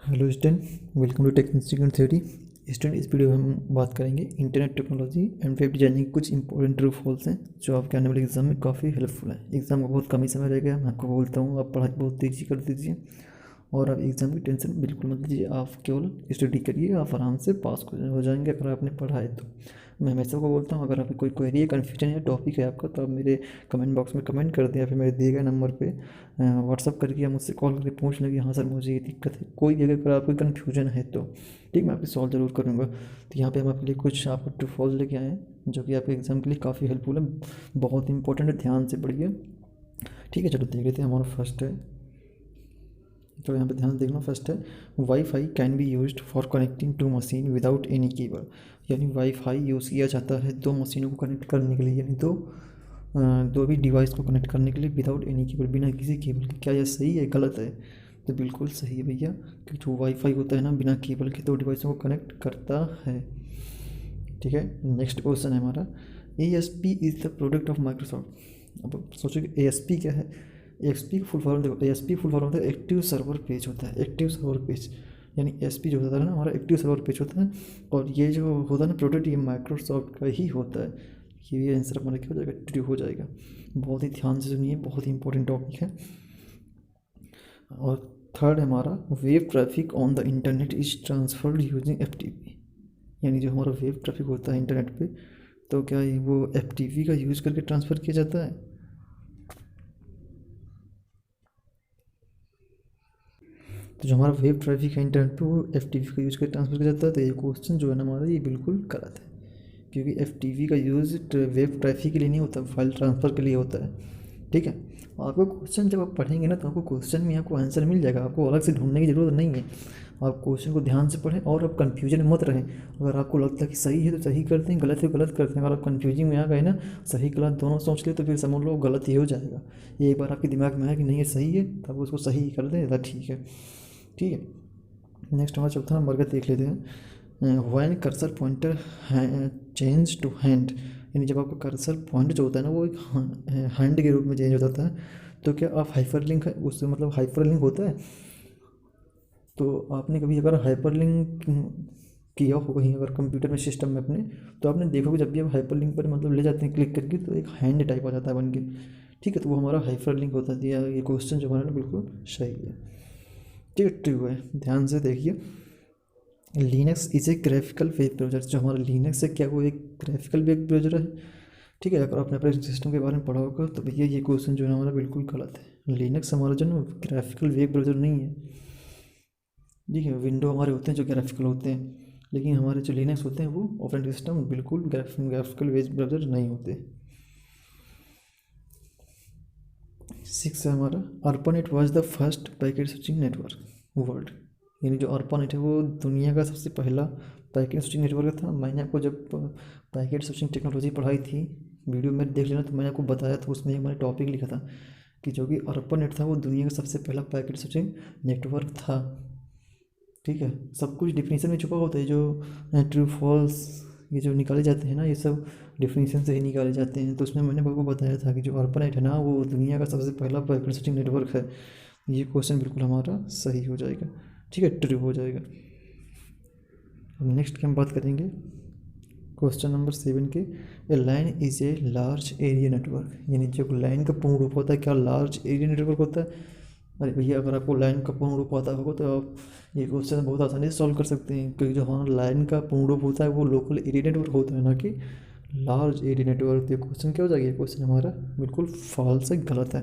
Hello student, welcome to tech institute theory. Student, इस video में हम बात करेंगे internet technology and web designing के कुछ इंपॉर्टेंट ट्रू फॉल्स हैं जो आपके आने वाले एग्जाम में काफ़ी हेल्पफुल है। एग्जाम को बहुत कम ही समय रह गया, मैं आपको बोलता हूँ आप पढ़ाई बहुत तेज़ी कर दीजिए और आप एग्ज़ाम की टेंशन बिल्कुल मत लीजिए। आप केवल स्टडी करिए, आप आराम से पास हो जाएंगे अगर आपने पढ़ा है तो। मैं हमेशा को बोलता हूँ, अगर आपकी कोई क्वेरी है, कन्फ्यूजन है, टॉपिक है आपका, तो आप मेरे कमेंट बॉक्स में कमेंट कर दें या फिर मेरे दिए गए नंबर पे व्हाट्सअप करके या मुझसे कॉल करके पूछ लें कि हाँ सर मुझे ये दिक्कत है। कोई भी अगर आपको कन्फ्यूजन है तो ठीक, मैं आपकी सॉल्व ज़रूर करूँगा। तो यहाँ पे हम आपके लिए कुछ आपको ट्रू फॉल्स लेके आए हैं जो कि आपके एग्ज़ाम के लिए काफ़ी हेल्पफुल है, बहुत इंपॉर्टेंट है, ध्यान से पढ़िए। ठीक है, चलो देख लेते हैं। हमारा फर्स्ट है, तो यहाँ पे ध्यान देखना। फर्स्ट है, wifi can be used for connecting to machine without any cable. यानी वाईफाई यूज़ किया जाता है दो मशीनों को कनेक्ट करने के लिए, यानी दो भी डिवाइस को कनेक्ट करने के लिए विदाउट एनी केबल, बिना किसी केबल के। क्या यह सही है गलत है? तो बिल्कुल सही है भैया, कि जो वाईफाई होता है ना, बिना केबल के दो डिवाइसों को कनेक्ट करता है। ठीक है, नेक्स्ट क्वेश्चन है हमारा, ए S P is the product of Microsoft. अब सोचो कि ए एस पी क्या है। ए एस पी का फुल फॉर्म देखो, ए एस पी फुल फॉर्म होता है एक्टिव सर्वर पेज होता है, एक्टिव सर्वर पेज। यानी ए एस पी जो होता है ना हमारा, एक्टिव सर्वर पेज होता है। और ये जो होता है ना प्रोडक्ट, ये माइक्रोसॉफ्ट का ही होता है। ये आंसर हमारा क्या हो जाएगा? ट्रू हो जाएगा। बहुत ही ध्यान से सुनिए, बहुत ही इंपॉर्टेंट टॉपिक है। और थर्ड है हमारा, web traffic on the internet is transferred using F T P. यानी जो हमारा वेब ट्रैफिक होता है इंटरनेट पे, तो क्या वो एफ टी पी का यूज़ करके ट्रांसफ़र किया जाता है? तो जो हमारा वेब ट्रैफिक है इंटरनेट पे, वो एफ टी पी का यूज़ करके ट्रांसफ़र किया जाता है। तो ये क्वेश्चन जो है ना हमारा, ये बिल्कुल गलत है, क्योंकि एफ टी पी का यूज़ वेब ट्रैफिक के लिए नहीं होता, फाइल ट्रांसफ़र के लिए होता है। ठीक है, आपको क्वेश्चन जब आप पढ़ेंगे ना, तो आपको क्वेश्चन में आपको आंसर मिल जाएगा, आपको अलग से ढूंढने की ज़रूरत नहीं है। आप क्वेश्चन को ध्यान से पढ़ें और आप कन्फ्यूजन में मत रहें। अगर आपको लगता है कि सही है तो सही करते हैं, गलत है तो गलत करते हैं। अगर आप कन्फ्यूजिंग में आ गए ना, सही गलत दोनों सोच ले, तो फिर समझ लो गलत ही हो जाएगा। ये एक बार आपके दिमाग में आया कि नहीं ये सही है, तब उसको सही कर दें, तो ठीक है। ठीक है, नेक्स्ट हमारा चौथा नंबर का देख लेते हैं। When cursor pointer change to hand. यानी जब आपका कर्सर पॉइंट जो होता है ना, वो एक हैंड के रूप में चेंज हो जाता है, तो क्या आप हाइपरलिंक है उससे, मतलब हाइपरलिंक होता है। तो आपने कभी अगर हाइपरलिंक किया हो कहीं, अगर कंप्यूटर में, सिस्टम में अपने, तो आपने देखा कि जब भी आप हाइपरलिंक पर मतलब ले जाते हैं क्लिक करके, तो एक हैंड टाइप आ जाता है बन के। ठीक है, तो वो हमारा हाइपरलिंक होता है। ये क्वेश्चन जो हमारा ना बिल्कुल सही है। ठीक है, ट्रू है, ध्यान से देखिए। Linux is a graphical web browser. जो हमारा लिनक्स है, क्या वो एक ग्राफिकल वेब ब्राउज़र है? ठीक है, अगर आपने ऑपरेटिंग सिस्टम के बारे में पढ़ा होगा तो भैया ये क्वेश्चन जो है हमारा बिल्कुल गलत है। लिनक्स हमारा जो ना ग्राफिकल वेब ब्राउज़र नहीं है। ठीक है, विंडो हमारे होते हैं जो ग्राफिकल होते हैं, लेकिन हमारे जो लिनक्स होते हैं वो ऑपरेटिंग सिस्टम बिल्कुल ग्राफिकल वेब ब्राउज़र नहीं होते। सिक्स है हमारा, ARPANET was the first packet switching network world. यानी जो अर्पानेट है वो दुनिया का सबसे पहला पैकेट स्विचिंग नेटवर्क था। मैंने आपको जब पैकेट स्विचिंग टेक्नोलॉजी पढ़ाई थी, वीडियो में देख लेना, तो मैंने आपको बताया था, उसमें मैंने टॉपिक लिखा था कि जो कि अर्पानेट था वो दुनिया का सबसे पहला पैकेट स्विचिंग नेटवर्क था। ठीक है, सब कुछ डिफिनीशन में छुपा होता है, जो ट्रू फॉल्स ये जो निकाले जाते हैं ना, ये सब डिफिनीशन से ही निकाले जाते हैं। तो उसमें मैंने आपको बताया था कि जो ARPANET है ना, वो दुनिया का सबसे पहला पैकेट स्विचिंग नेटवर्क है। ये क्वेश्चन बिल्कुल हमारा सही हो जाएगा। ठीक है, ट्रू हो जाएगा। अब नेक्स्ट की हम बात करेंगे क्वेश्चन नंबर 7 के, a line is a large area network. यानी जो लाइन का पूर्ण रूप होता है, क्या लार्ज एरिया नेटवर्क होता है? अरे भैया, अगर आपको लाइन का पूर्ण रूप पता होगा तो आप ये क्वेश्चन बहुत आसानी से सॉल्व कर सकते हैं, क्योंकि जो हमारा लाइन का पूर्ण रूप होता है वो लोकल एरिया नेटवर्क होता है, ना कि लार्ज एरिया नेटवर्क। तो ये क्वेश्चन क्या हो जाएगा? ये क्वेश्चन हमारा बिल्कुल फॉल्स है, गलत है।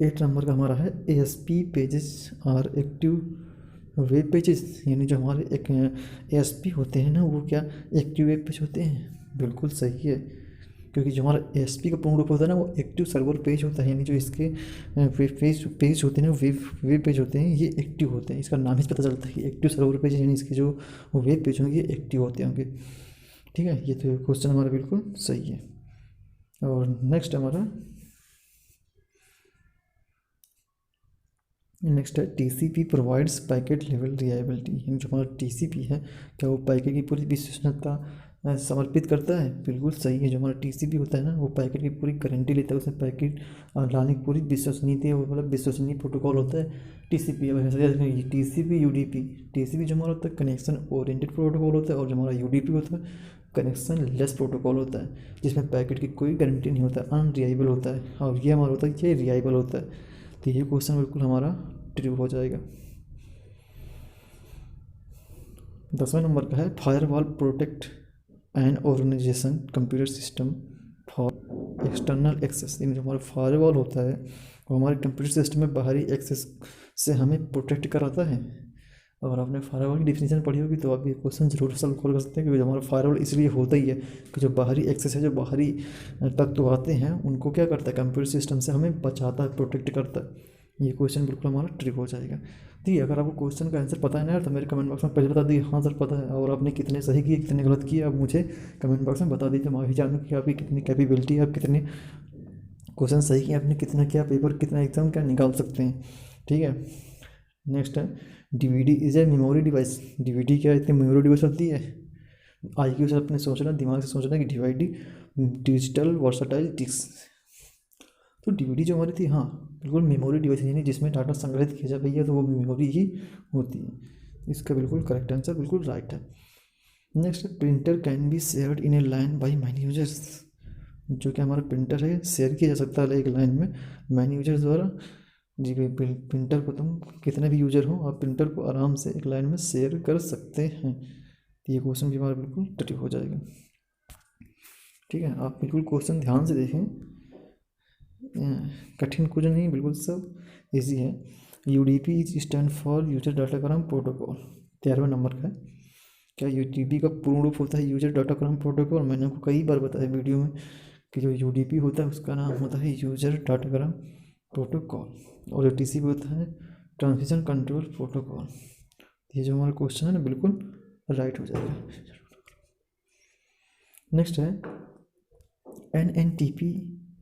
8 नंबर का हमारा है, A S P pages are active web pages. यानी जो हमारे एक ए एस पी होते हैं ना, वो क्या एक्टिव वेब पेज होते हैं? बिल्कुल सही है, क्योंकि जो हमारा एस पी का पूर्ण रूप होता है ना, वो एक्टिव सर्वर पेज होता है। यानी जो इसके वेब पेज होते हैं ना, वेब पेज होते हैं, ये एक्टिव होते हैं। इसका नाम ही से पता चलता है कि एक्टिव सर्वर पेज, यानी इसके जो वेब पेज होंगे ये एक्टिव होते होंगे। ठीक है, ये तो क्वेश्चन हमारा बिल्कुल सही है। और नेक्स्ट है, T C P provides packet level reliability. यानी जो हमारा टी सी पी है, क्या वो पैकेट की पूरी विश्वसनीयता समर्पित करता है, बिल्कुल सही है। जो हमारा टीसीपी होता है ना, वो पैकेट की पूरी गारंटी लेता है, उसमें पैकेट लाने की पूरी विश्वसनीयता, वो मतलब विश्वसनीय प्रोटोकॉल होता है टीसीपी। अब ऐसा टीसीपी यूडीपी, टीसीपी जो हमारा होता है कनेक्शन ओरिएंटेड प्रोटोकॉल होता है, और जो हमारा यूडीपी होता है कनेक्शन लेस प्रोटोकॉल होता है, जिसमें पैकेट की कोई गारंटी नहीं होता, अनरिलायबल होता है। और ये हमारा होता है ये रिलायबल होता है। तो ये क्वेश्चन बिल्कुल हमारा ट्रू हो जाएगा। 10वें नंबर का है firewall protect an organisation computer system for external access. यानी जो हमारा फायरवॉल होता है वो हमारे कंप्यूटर सिस्टम में बाहरी एक्सेस से हमें प्रोटेक्ट कराता है। अगर आपने फायरवॉल की डिफिनेशन पढ़ी होगी तो आप ये क्वेश्चन जरूर सॉल्व कर सकते हैं, क्योंकि हमारा फायरवॉल इसलिए होता ही है कि जो बाहरी एक्सेस है, जो बाहरी तत्व आते हैं, उनको क्या करता है कंप्यूटर सिस्टम से हमें बचाता है, प्रोटेक्ट करता है। ये क्वेश्चन बिल्कुल हमारा ट्रिक हो जाएगा। ठीक है, अगर आपको क्वेश्चन का आंसर पता है ना यार, तो मेरे कमेंट बॉक्स में पहले बता दीजिए हाँ सर पता है, और आपने कितने सही किए कितने गलत किए आप मुझे कमेंट बॉक्स में बता दीजिए। मैं भी जानूँ कि आपकी कितनी कैपेबिलिटी है, आप कितने क्वेश्चन सही किए, आपने कितना किया, पेपर कितना एग्जाम क्या निकाल सकते हैं। ठीक है, नेक्स्ट है DVD is a memory device. DVD क्या इतनी मेमोरी डिवाइस होती है? आईक्यू से अपने सोचना, दिमाग से सोचना कि डीवीडी डिजिटल वर्सटाइल डिस्क। तो डीवीडी जो हमारी थी, हाँ बिल्कुल मेमोरी डिवाइस, यानी जिसमें डाटा संग्रहित किया जा भैया, तो वो मेमोरी ही होती है। इसका बिल्कुल करेक्ट आंसर बिल्कुल राइट है। Next, printer can be shared in A line by many users. जो कि हमारा प्रिंटर है शेयर किया जा सकता है एक लाइन में मैनी यूजर्स द्वारा। जी भाई, प्रिंटर को तुम कितने भी यूजर हो, आप प्रिंटर को आराम से एक लाइन में शेयर कर सकते हैं। तो ये क्वेश्चन भी हमारा बिल्कुल ट्रिक हो जाएगा। ठीक है, आप बिल्कुल क्वेश्चन ध्यान से देखें, कठिन कुछ नहीं, बिल्कुल सब इजी है। UDP is stand for user datagram protocol. 13वें नंबर का है। क्या यूडीपी का पूर्ण रूप होता है यूजर डाटाग्राम प्रोटोकॉल? मैंने आपको कई बार बताया वीडियो में कि जो यूडीपी होता है उसका नाम होता है यूजर डाटाग्राम प्रोटोकॉल, और जो टीसीपी होता है ट्रांसमिशन कंट्रोल प्रोटोकॉल। ये जो हमारा क्वेश्चन है ना बिल्कुल राइट हो जाएगा। नेक्स्ट है NNTP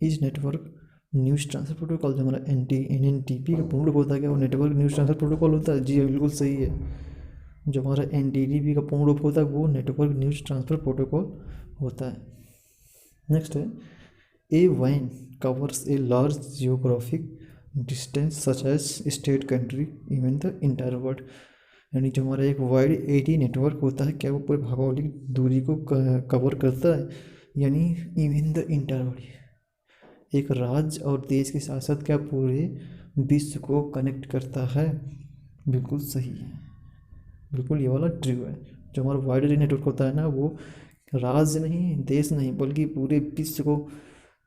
is network news transfer protocol. जो हमारा एनएनटीपी का पूर्ण रूप होता है क्या वो नेटवर्क न्यूज़ ट्रांसफर प्रोटोकॉल होता है? जी बिल्कुल सही है। जो हमारा एनटीटीपी का पूर्ण रूप होता है वो नेटवर्क न्यूज़ ट्रांसफर प्रोटोकॉल होता है। नेक्स्ट है ए वैन covers a large geographic distance such as state, country, even the entire world. यानी जो हमारा एक वाइड एटी नेटवर्क होता है क्या वो पूरे भौगोलिक दूरी को कवर करता है, यानी इवन द इंटायर वर्ल्ड। एक राज्य और देश के साथ साथ क्या पूरे विश्व को कनेक्ट करता है। बिल्कुल सही है, बिल्कुल ये वाला ट्रू है। जो हमारा वाइड एरिया नेटवर्क होता है ना वो राज्य नहीं, देश नहीं, बल्कि पूरे विश्व को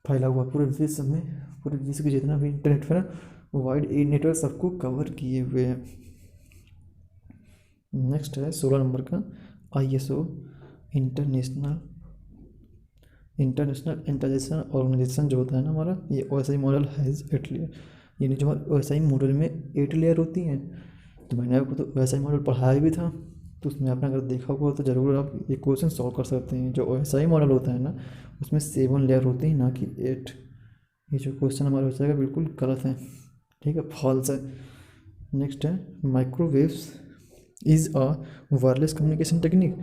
फैला हुआ, पूरे विश्व में, पूरे विश्व के जितना भी इंटरनेट है ना वो वाइड एरिया नेटवर्क सबको कवर किए हुए हैं। नेक्स्ट है 16 नंबर का आईएसओ इंटरनेशनल इंटरनेशनल ऑर्गेनाइजेशन जो होता है ना हमारा, ये ओएसआई मॉडल हैज़ 8 लेयर। यानी जो हमारे ओएसआई मॉडल में 8 लेयर होती हैं। तो मैंने आपको तो ओएसआई मॉडल पढ़ाया भी था, तो उसमें आपने अगर देखा होगा तो ज़रूर आप ये क्वेश्चन सॉल्व कर सकते हैं। जो ओएसआई मॉडल होता है ना उसमें 7 लेयर होती हैं, ना कि 8। ये जो क्वेश्चन हमारा हो जाएगा बिल्कुल गलत है, ठीक है, फॉल्स है। नेक्स्ट है microwaves is a wireless communication technique.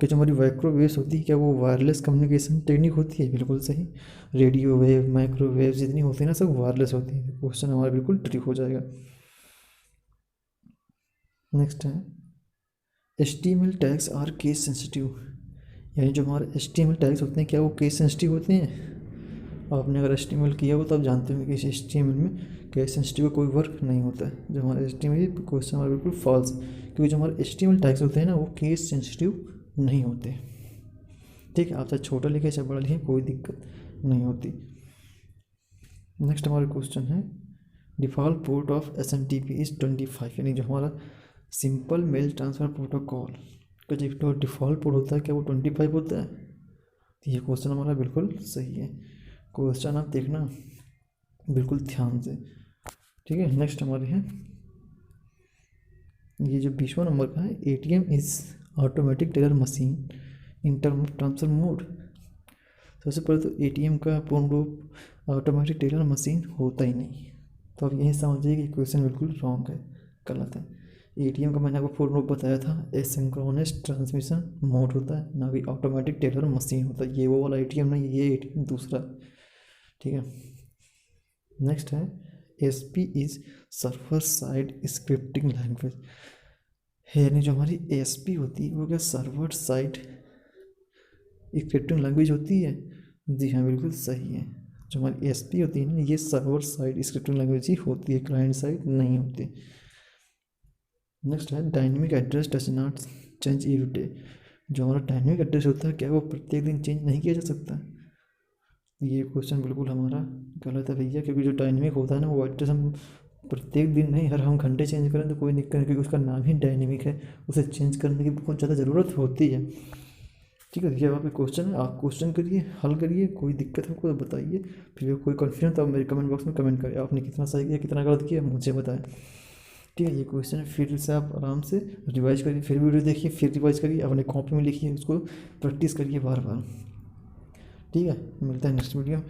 कि जो हमारी माइक्रोवेव्स होती है क्या वो वायरलेस कम्युनिकेशन टेक्निक होती है? बिल्कुल सही। रेडियो वेव, माइक्रोवेव जितनी होती है ना सब वायरलेस होती है। क्वेश्चन हमारा बिल्कुल ट्रिक हो जाएगा। नेक्स्ट है HTML tags are case sensitive. यानी जो हमारे HTML टैग्स होते हैं क्या वो केस सेंसिटिव होते हैं? आपने अगर HTML किया हो तो आप जानते होंगे कि HTML में केस सेंसिटिव का कोई वर्क नहीं होता है। जो हमारे HTML क्वेश्चन हमारा बिल्कुल फॉल्स, क्योंकि जो हमारे HTML टैग्स होते हैं ना वो केस सेंसिटिव नहीं होते। ठीक है, आप चाहे छोटा लिखे चाहे बड़ा लिखे कोई दिक्कत नहीं होती। नेक्स्ट हमारा क्वेश्चन है default port of SMTP is 25। यानी जो हमारा सिंपल मेल ट्रांसफ़र प्रोटोकॉल का जो डिफ़ॉल्ट पोर्ट होता है क्या वो 25 होता है? तो ये क्वेश्चन हमारा बिल्कुल सही है। क्वेश्चन आप देखना बिल्कुल ध्यान से, ठीक है। नेक्स्ट हमारे हैं ये जो 20वां नंबर का है ATM is automatic teller machine in term of transfer mode. सबसे पहले तो ATM का पूर्ण रूप ऑटोमेटिक टेलर मशीन होता ही नहीं। तो आप यही समझिए कि क्वेश्चन बिल्कुल रॉन्ग है, गलत है। एटीएम का मैंने आपको पूर्ण रूप बताया था, एसिंक्रोनस ट्रांसमिशन मोड होता है, ना कि ऑटोमेटिक टेलर मशीन होता है। ये वो वाला एटीएम नहीं, ये एटीएम दूसरा, ठीक है। नेक्स्ट है S P is server side scripting language, यानी जो हमारी एस पी होती है वो क्या सर्वर साइड स्क्रिप्टिंग लैंग्वेज होती है। जी हाँ, बिल्कुल सही है। जो हमारी एस पी होती है ना, ये सर्वर साइड स्क्रिप्टिंग लैंग्वेज ही होती है, क्लाइंट साइड नहीं होती। नेक्स्ट है dynamic address does not change every day, जो हमारा डायनेमिक एड्रेस होता है क्या वो प्रत्येक दिन चेंज नहीं किया जा सकता? ये क्वेश्चन बिल्कुल हमारा गलत है भैया, क्योंकि जो डायनेमिक होता है ना वो एड्रेस हम प्रत्येक दिन नहीं, हर हम घंटे चेंज करें तो कोई दिक्कत नहीं, क्योंकि उसका नाम ही डायनेमिक है, उसे चेंज करने की बहुत ज़्यादा ज़रूरत होती है। ठीक है, ये आपका क्वेश्चन है, आप क्वेश्चन करिए, हल करिए, कोई दिक्कत है आपको तो बताइए, फिर कोई कन्फ्यूजन तो आप मेरे कमेंट बॉक्स में कमेंट करिए, आपने कितना सही किया कितना गलत किया मुझे बताएं। ठीक है, ये क्वेश्चन फिर से आप आराम से रिवाइज करिए, फिर वीडियो देखिए, फिर रिवाइज करिए, अपने कॉपी में लिखिए, उसको प्रैक्टिस करिए बार बार। ठीक है, मिलता है नेक्स्ट वीडियो में।